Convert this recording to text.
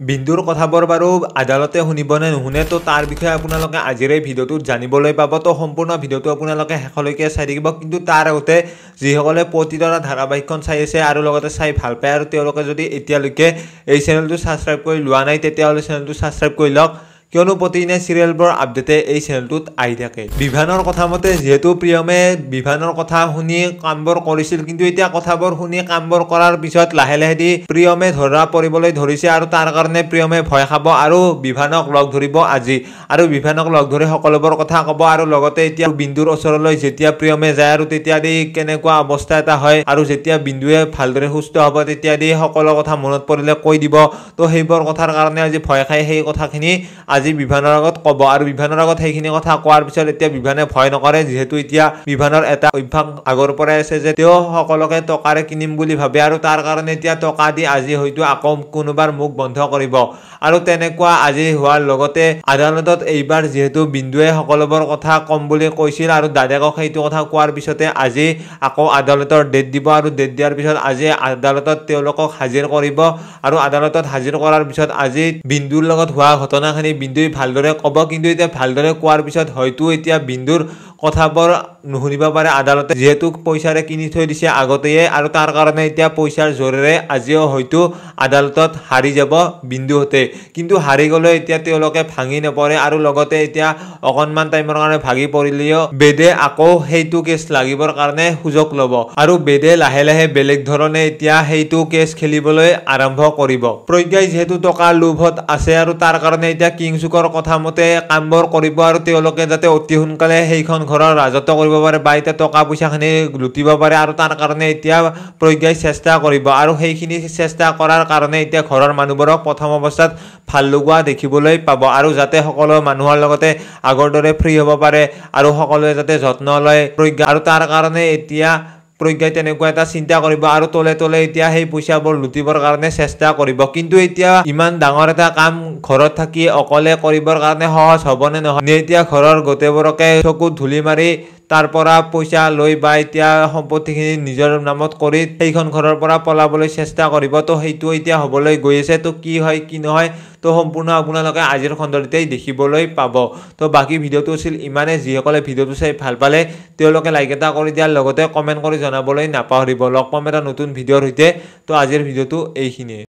বিন্দুৰ কথাবোৰ বাৰু আদালতে শুনিবনে নুশুনে তো তাৰ বিষয়ে আপোনালোকে আজিৰ এই ভিডিঅ'টোত জানিবলৈ পাব। তো সম্পূৰ্ণ ভিডিঅ'টো আপোনালোকে শেষলৈকে চাই থাকিব। কিন্তু তাৰ আগতে যিসকলে প্ৰতিতৰা ধাৰাবাহিকখন চাই আছে আৰু লগতে চাই ভাল পায় আৰু তেওঁলোকে যদি এতিয়ালৈকে এই চেনেলটো ছাবস্ক্ৰাইব কৰি লোৱা নাই তেতিয়াহ'লে চেনেলটো ছাবস্ক্ৰাইব কৰি লওক, কিয়নো প্ৰতিদিনে চিৰিয়েলবোৰ আপডেটে এই চেনেলটোত আহি থাকে। বিভানৰ কথা মতে যিহেতু প্ৰিয়মে বিভানৰ কথা শুনি কামবোৰ কৰিছিল, কিন্তু এতিয়া কথাবোৰ শুনি কামবোৰ কৰাৰ পিছত লাহে লাহে প্ৰিয়মে ধৰা পৰিবলৈ ধৰিছে আৰু তাৰ কাৰণে প্ৰিয়মে ভয় খাব আৰু বিভানক লগ ধৰিব আজি আৰু বিভানক লগ ধৰি সকলোবোৰ কথা ক'ব। আৰু লগতে এতিয়া বিন্দুৰ ওচৰলৈ যেতিয়া প্ৰিয়মে যায় আৰু তেতিয়া কেনেকুৱা অৱস্থা এটা হয় আৰু যেতিয়া বিন্দুৱে ভালদৰে সুস্থ হ'ব তেতিয়া সকলো কথা মনত পৰিলে কৈ দিব। তো সেইবোৰ কথাৰ কাৰণে আজি ভয় খাই সেই কথাখিনি আজি বিভানৰ আগত ক'ব আৰু বিভানৰ আগত সেইখিনি কথা কোৱাৰ পিছত এতিয়া বিভানে ভয় নকৰে, যিহেতু এতিয়া বিভানৰ এটা অভ্যাস আগৰ পৰাই আছে যে তেওঁ সকলোকে টকাৰে কিনিম বুলি ভাবে আৰু তাৰ কাৰণে এতিয়া টকা দি আজি হয়তো আকৌ কোনোবাৰ মুখ বন্ধ কৰিব। আৰু তেনেকুৱা আজি হোৱাৰ লগতে আদালতত এইবাৰ যিহেতু বিন্দুৱে সকলোবোৰ কথা কম বুলি কৈছিল আৰু দাদাকক সেইটো কথা কোৱাৰ পিছতে আজি আকৌ আদালতৰ ডেট দিব আৰু ডেট দিয়াৰ পিছত আজি আদালতত তেওঁলোকক হাজিৰ কৰিব আৰু আদালতত হাজিৰ কৰাৰ পিছত আজি বিন্দুৰ লগত হোৱা ঘটনাখিনি বিন্দুৱে ভালদৰে ক'ব। কিন্তু এতিয়া ভালদৰে কোৱাৰ পিছত হয়তো এতিয়া বিন্দুৰ কথাবোৰ নুশুনিব পাৰে আদালতে, যিহেতু পইচাৰে কিনি থৈ দিছে আগতেয়ে আৰু তাৰ কাৰণে এতিয়া পইচাৰ জোৰেৰে আজিও হয়তো আদালতত হাৰি যাব বিন্দুহঁতে। কিন্তু হাৰি গ'লে এতিয়া তেওঁলোকে ভাঙি নপৰে আৰু লগতে এতিয়া অকণমান টাইমৰ কাৰণে ভাগি পৰিলেও বেদে আকৌ সেইটো কেছ লাগিবৰ কাৰণে সুযোগ ল'ব আৰু বেদে লাহে লাহে বেলেগ ধৰণে এতিয়া সেইটো কেছ খেলিবলৈ আৰম্ভ কৰিব। প্ৰজ্ঞাই যিহেতু টকাৰ লোভত আছে আৰু তাৰ কাৰণে এতিয়া কিংচুকৰ কথা মতে কামবোৰ কৰিব আৰু তেওঁলোকে যাতে অতি সোনকালে সেইখন ঘৰৰ ৰাজত্ব কৰিব পাৰে বা এতিয়া টকা পইচাখিনি লুটিব পাৰে আৰু তাৰ কাৰণে এতিয়া প্ৰজ্ঞাই চেষ্টা কৰিব আৰু সেইখিনি চেষ্টা কৰাৰ কাৰণে এতিয়া ঘৰৰ মানুহবোৰক প্ৰথম অৱস্থাত ভাল লগোৱা দেখিবলৈ পাব আৰু যাতে সকলো মানুহৰ লগতে আগৰ দৰে ফ্ৰী হ'ব পাৰে আৰু সকলোৱে যাতে যত্ন লয় প্ৰজ্ঞা, আৰু তাৰ কাৰণে এতিয়া প্ৰজ্ঞাই তেনেকুৱা এটা চিন্তা কৰিব আৰু তলে তলে এতিয়া সেই পইচাবোৰ লুটিবৰ কাৰণে চেষ্টা কৰিব। কিন্তু এতিয়া ইমান ডাঙৰ এটা কাম ঘৰত থাকি অকলে কৰিবৰ কাৰণে সহজ হ'বনে নহয়, এতিয়া ঘৰৰ গোটেইবোৰকে চকুত ধূলি মাৰি তাৰ পৰা পইচা লৈ বা এতিয়া সম্পত্তিখিনি নিজৰ নামত কৰি সেইখন ঘৰৰ পৰা পলাবলৈ চেষ্টা কৰিব। তো সেইটো এতিয়া হ'বলৈ গৈ আছে। তো কি হয় কি নহয় তো সম্পূৰ্ণ আপোনালোকে আজিৰ খণ্ডতেই দেখিবলৈ পাব। তো বাকী ভিডিঅ'টো আছিল ইমানে। যিসকলে ভিডিঅ'টো চাই ভাল পালে তেওঁলোকে লাইক এটা কৰি দিয়াৰ লগতে কমেণ্ট কৰি জনাবলৈ নাপাহৰিব। লগ পাম এটা নতুন ভিডিঅ'ৰ সৈতে। তো আজিৰ ভিডিঅ'টো এইখিনিয়ে।